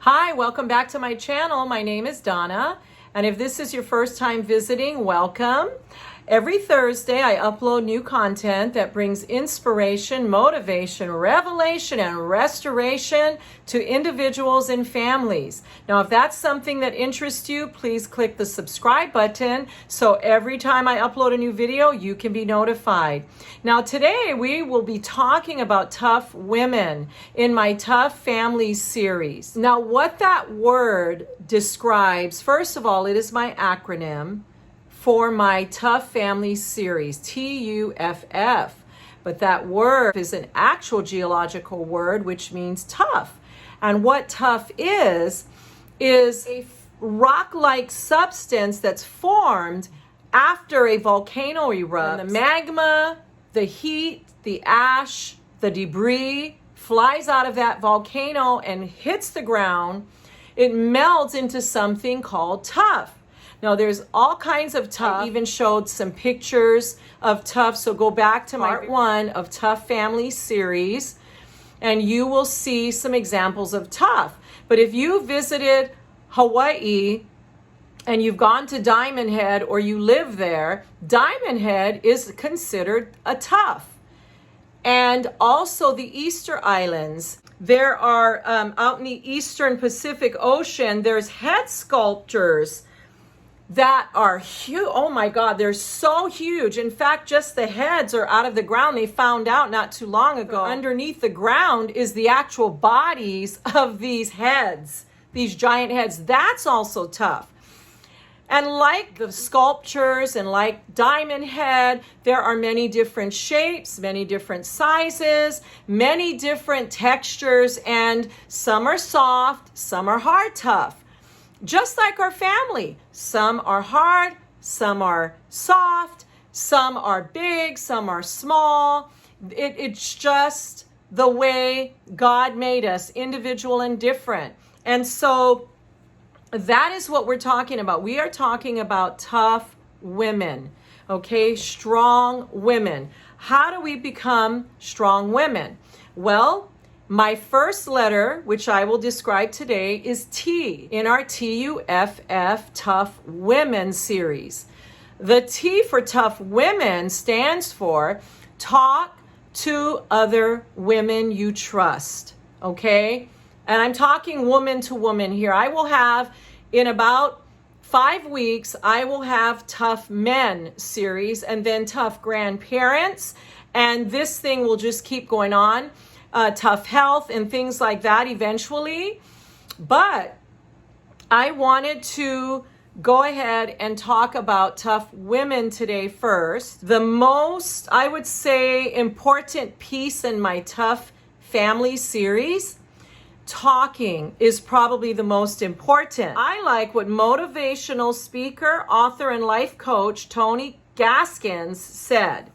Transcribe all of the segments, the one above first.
Hi, welcome back to my channel. My name is Donna, and if this is your first time visiting, welcome. Every Thursday, I upload new content that brings inspiration, motivation, revelation, and restoration to individuals and families. Now, if that's something that interests you, please click the subscribe button so every time I upload a new video, you can be notified. Now, today we will be talking about tough women in my Tough Families series. Now, what that word describes, first of all, it is my acronym for my Tough Families series, TUFF. But that word is an actual geological word, which means tough. And what tough is a rock-like substance that's formed after a volcano erupts. And the magma, the heat, the ash, the debris flies out of that volcano and hits the ground. It melts into something called tuff. Now, there's all kinds of tuff. I even showed some pictures of tuff. So go back to part 1 of Tough Family series, and you will see some examples of tuff. But if you visited Hawaii and you've gone to Diamond Head or you live there, Diamond Head is considered a tuff. And also the Easter Islands. There are, out in the Eastern Pacific Ocean, there's head sculptures that are huge. Oh my God, they're so huge. In fact, just the heads are out of the ground. They found out not too long ago. Underneath the ground is the actual bodies of these heads, these giant heads. That's also tough. And like the sculptures and like Diamond Head, there are many different shapes, many different sizes, many different textures, and some are soft, some are hard tough. Just like our family, some are hard, some are soft, some are big, some are small. It's just the way God made us, individual and different. And so that is what we're talking about. We are talking about tough women, okay? Strong women. How do we become strong women? Well, my first letter, which I will describe today, is T in our TUFF Tough Women series. The T for Tough Women stands for talk to other women you trust, okay? And I'm talking woman to woman here. I will have, in about 5 weeks, I will have Tough Men series and then Tough Grandparents. And this thing will just keep going on. Tough health and things like that eventually. But I wanted to go ahead and talk about tough women today first. The most, I would say, important piece in my Tough Family series, talking, is probably the most important. I like what motivational speaker, author, and life coach Tony Gaskins said.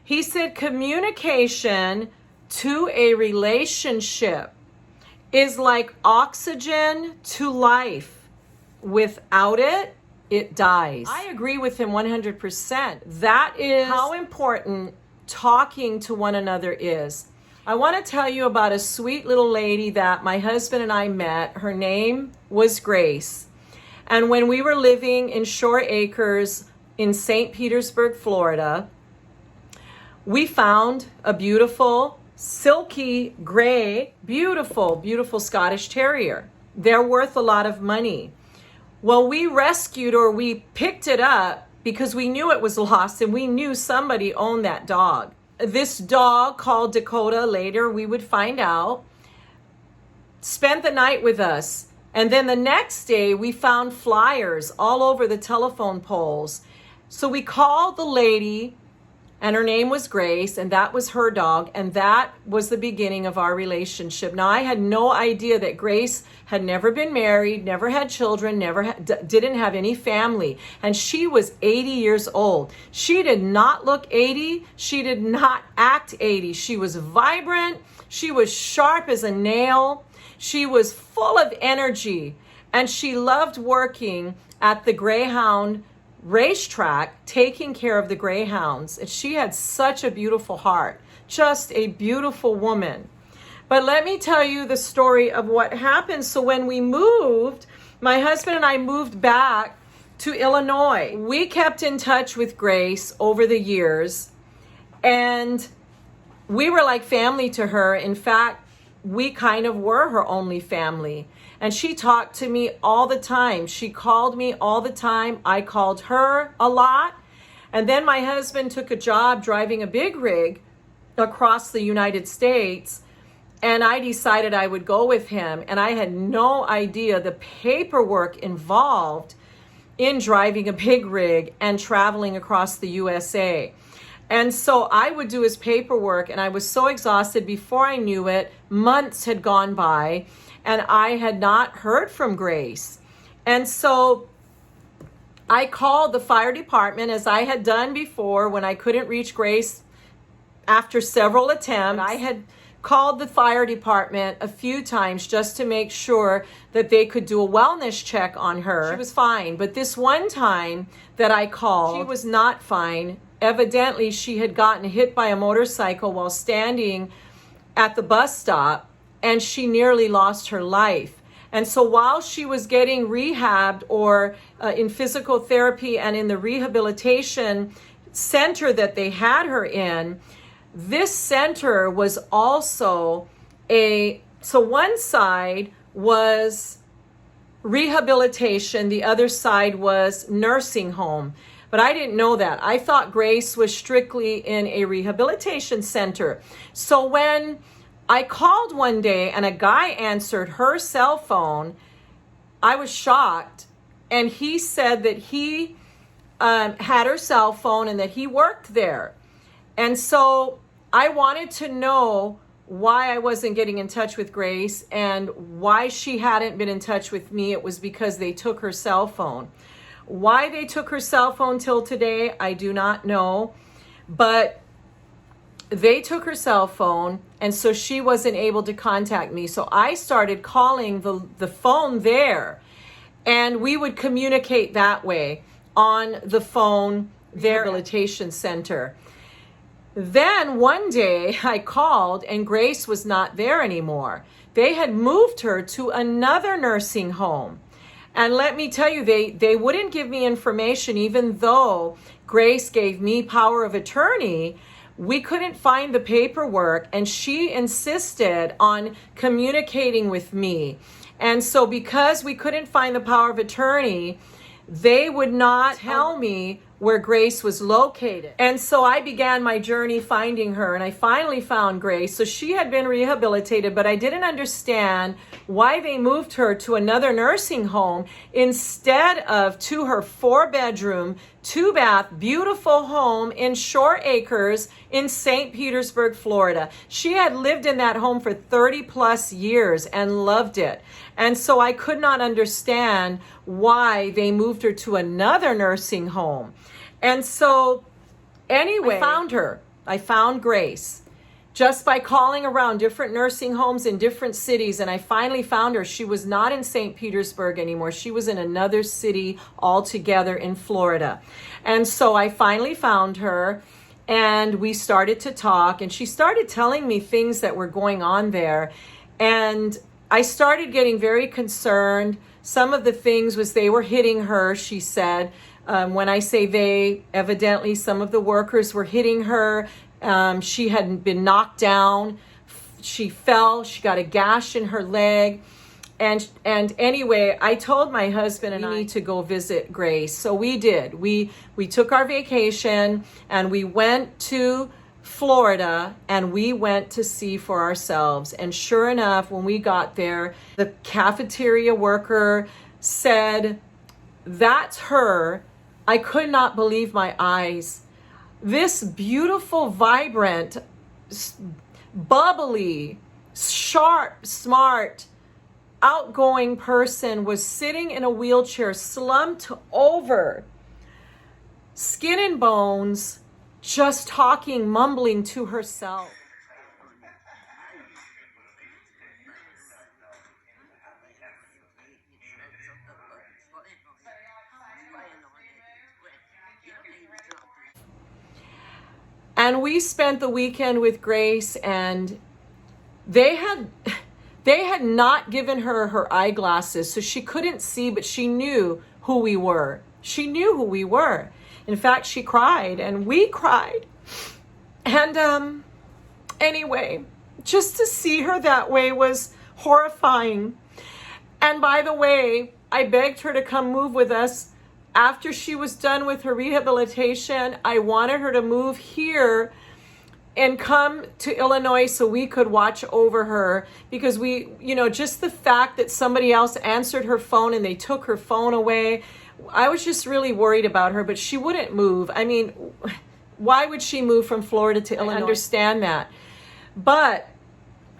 He said, communication to a relationship is like oxygen to life. Without it, it dies. I agree with him 100%. That is how important talking to one another is. I want to tell you about a sweet little lady that my husband and I met. Her name was Grace. And when we were living in Shore Acres in St. Petersburg, Florida, we found a beautiful silky gray, beautiful, beautiful Scottish Terrier. They're worth a lot of money. Well, we rescued, or we picked it up because we knew it was lost and we knew somebody owned that dog. This dog, called Dakota, later we would find out, spent the night with us. And then the next day we found flyers all over the telephone poles. So we called the lady, and her name was Grace, and that was her dog, and that was the beginning of our relationship. Now, I had no idea that Grace had never been married, never had children, didn't have any family, and she was 80 years old. She did not look 80. She did not act 80. She was vibrant. She was sharp as a nail. She was full of energy, and she loved working at the Greyhound racetrack, taking care of the greyhounds. And she had such a beautiful heart, just a beautiful woman. But let me tell you the story of what happened. So when we moved, my husband and I moved back to Illinois. We kept in touch with Grace over the years, and we were like family to her. In fact, we kind of were her only family. And she talked to me all the time. She called me all the time. I called her a lot. And then my husband took a job driving a big rig across the United States, and I decided I would go with him. And I had no idea the paperwork involved in driving a big rig and traveling across the USA. And so I would do his paperwork, and I was so exhausted. Before I knew it, months had gone by, and I had not heard from Grace. And so I called the fire department, as I had done before when I couldn't reach Grace after several attempts. I had called the fire department a few times just to make sure that they could do a wellness check on her. She was fine, but this one time that I called, she was not fine. Evidently, she had gotten hit by a motorcycle while standing at the bus stop, and she nearly lost her life. And so while she was getting rehabbed or in physical therapy and in the rehabilitation center that they had her in, this center was also so one side was rehabilitation, the other side was nursing home. But I didn't know that. I thought Grace was strictly in a rehabilitation center. So when I called one day and a guy answered her cell phone, I was shocked. And he said that he had her cell phone and that he worked there. And so I wanted to know why I wasn't getting in touch with Grace and why she hadn't been in touch with me. It was because they took her cell phone. Why they took her cell phone till today, I do not know. But they took her cell phone, and so she wasn't able to contact me. So I started calling the phone there, and we would communicate that way on the phone, their rehabilitation center. Then one day I called, and Grace was not there anymore. They had moved her to another nursing home. And let me tell you, they wouldn't give me information, even though Grace gave me power of attorney. We couldn't find the paperwork, and she insisted on communicating with me. And so because we couldn't find the power of attorney, they would not tell me where Grace was located. And so I began my journey finding her, and I finally found Grace. So she had been rehabilitated, but I didn't understand why they moved her to another nursing home instead of to her 4-bedroom, 2-bath, beautiful home in Shore Acres in St. Petersburg, Florida. She had lived in that home for 30 plus years and loved it. And so I could not understand why they moved her to another nursing home. And so anyway, I found her. I found Grace just by calling around different nursing homes in different cities. And I finally found her. She was not in St. Petersburg anymore. She was in another city altogether in Florida. And so I finally found her, and we started to talk, and she started telling me things that were going on there. And I started getting very concerned. Some of the things was they were hitting her, she said. When I say they, evidently some of the workers were hitting her. She had been knocked down. She fell. She got a gash in her leg. And anyway, I told my husband and I need to go visit Grace. So we did. We took our vacation and we went to Florida, and we went to see for ourselves. And sure enough, when we got there, the cafeteria worker said, "That's her." I could not believe my eyes. This beautiful, vibrant, bubbly, sharp, smart, outgoing person was sitting in a wheelchair, slumped over, skin and bones, just talking, mumbling to herself. And we spent the weekend with Grace, and They had they had not given her her eyeglasses, so she couldn't see, but she knew who we were. She knew who we were. In fact, she cried and we cried. And anyway, just to see her that way was horrifying. And by the way, I begged her to come move with us. After she was done with her rehabilitation, I wanted her to move here and come to Illinois so we could watch over her, because we, just the fact that somebody else answered her phone and they took her phone away, I was just really worried about her, but she wouldn't move. I mean, why would she move from Florida to Illinois? I understand that. But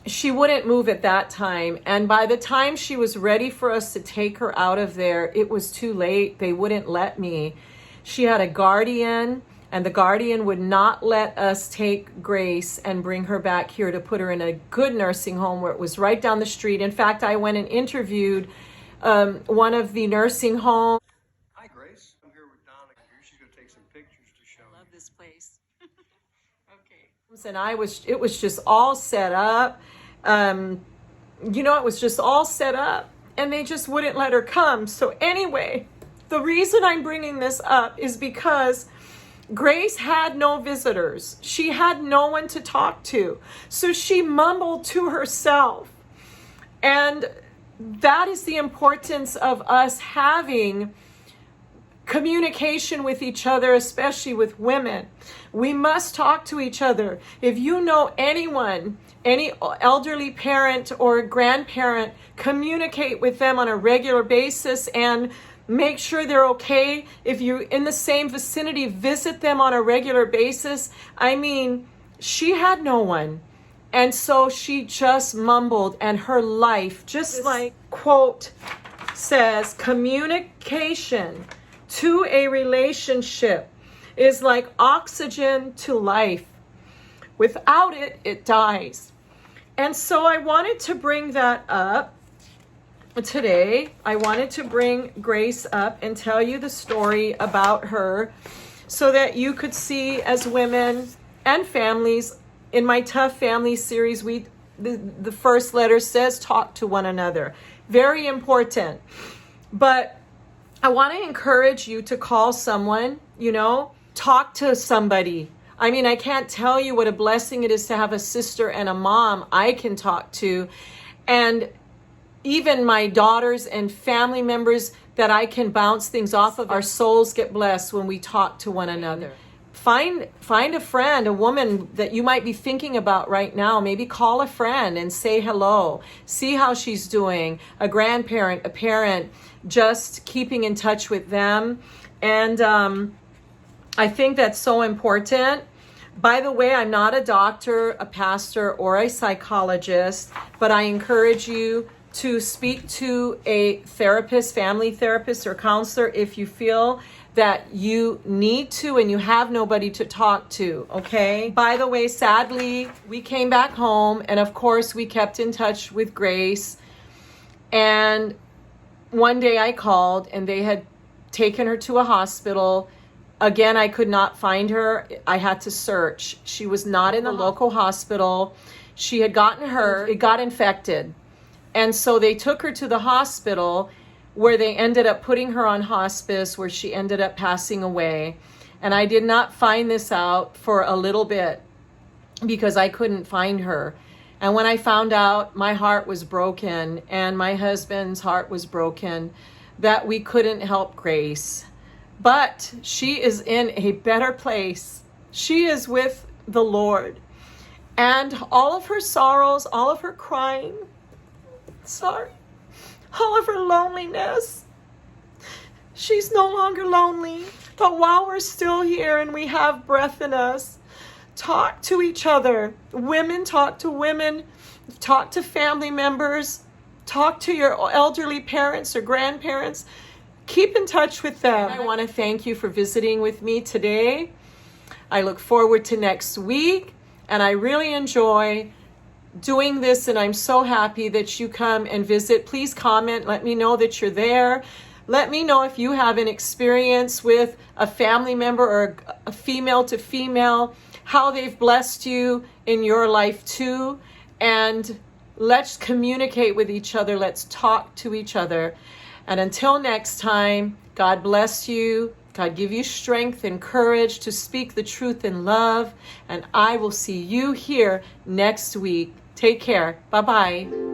she wouldn't move at that time. And by the time she was ready for us to take her out of there, it was too late. They wouldn't let me. She had a guardian, and the guardian would not let us take Grace and bring her back here to put her in a good nursing home where it was right down the street. In fact, I went and interviewed one of the nursing homes. Hi, Grace. I'm here with Donna here. She's going to take some pictures to show you. I love this place. Okay. And it was just all set up. It was just all set up, and they just wouldn't let her come. So anyway, the reason I'm bringing this up is because Grace had no visitors. She had no one to talk to. So she mumbled to herself. And that is the importance of us having communication with each other, especially with women. We must talk to each other. If you know anyone, any elderly parent or grandparent, communicate with them on a regular basis and make sure they're okay. If you're in the same vicinity, visit them on a regular basis. I mean, she had no one. And so she just mumbled, and her life, just like quote says, communication to a relationship is like oxygen to life. Without it, it dies. And so I wanted to bring that up today. I wanted to bring Grace up and tell you the story about her so that you could see, as women and families, in my Tough Family series, the first letter says talk to one another. Very important. But I want to encourage you to call someone, talk to somebody. I mean, I can't tell you what a blessing it is to have a sister and a mom I can talk to. And even my daughters and family members that I can bounce things off of. Our souls get blessed when we talk to one another. Find a friend, a woman that you might be thinking about right now. Maybe call a friend and say hello. See how she's doing. A grandparent, a parent, just keeping in touch with them. And I think that's so important. By the way, I'm not a doctor, a pastor, or a psychologist, but I encourage you to speak to a therapist, family therapist, or counselor if you feel that you need to and you have nobody to talk to, okay? By the way, sadly, we came back home, and of course, we kept in touch with Grace. And one day I called, and they had taken her to a hospital. Again, I could not find her. I had to search. She was not in the local hospital. She had gotten hurt. It got infected. And so they took her to the hospital, where they ended up putting her on hospice, where she ended up passing away. And I did not find this out for a little bit because I couldn't find her. And when I found out, my heart was broken, and my husband's heart was broken, that we couldn't help Grace. But she is in a better place. She is with the Lord. And all of her sorrows, all of her crying, all of her loneliness, she's no longer lonely. But while we're still here and we have breath in us, talk to each other. Women, talk to women. Talk to family members. Talk to your elderly parents or grandparents. Keep in touch with them. I want to thank you for visiting with me today. I look forward to next week, and I really enjoy doing this, and I'm so happy that you come and visit. Please comment. Let me know that you're there. Let me know if you have an experience with a family member or a female to female, how they've blessed you in your life too. and let's communicate with each other. Let's talk to each other. And until next time, God bless you. God give you strength and courage to speak the truth in love. And I will see you here next week. Take care. Bye-bye.